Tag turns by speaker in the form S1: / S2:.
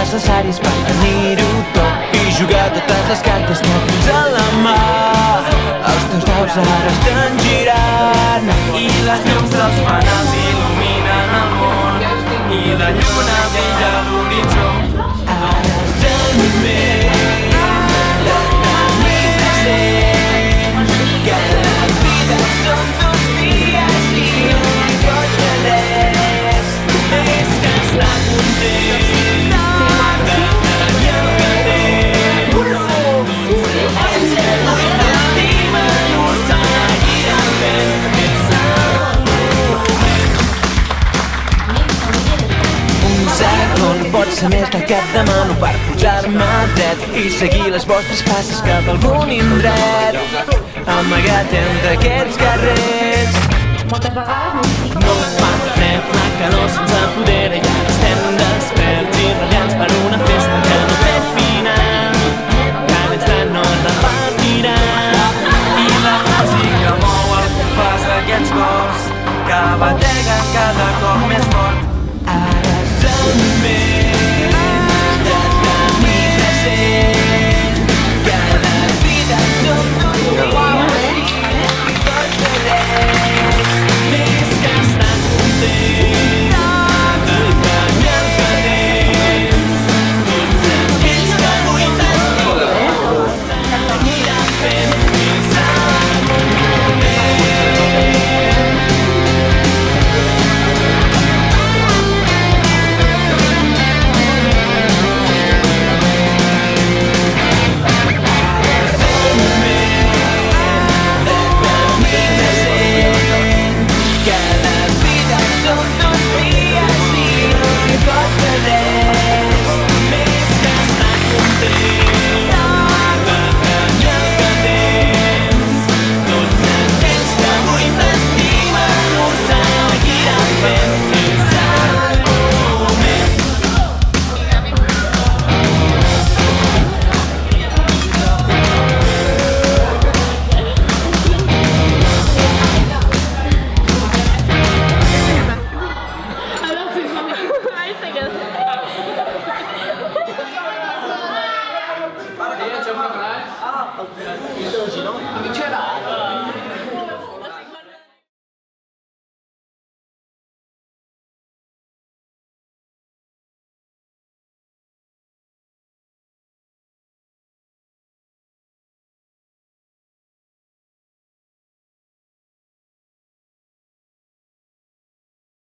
S1: necessaris per tenir-ho tot i jugar totes les cartes que tens a la mà. Els teus daus ara estan girant
S2: i les llums dels fanals il·luminen el món i la lluna brilla a l'horitzó.
S1: Ara és el moment de tenir present que la vida són 2 dies i un goig de res.
S2: És que està content
S1: pot ser més del que et demano per posar-me dret i seguir les vostres passes cap a algun indret amagat entre aquests carrers.
S2: no fa fred, la calor se'ns apodera i ara estem desperts i radiants per una festa que no té final, que dins de no es repetirà i la música mou el compàs d'aquests cors que bateguen cada cop més fort.
S1: Ara és el moment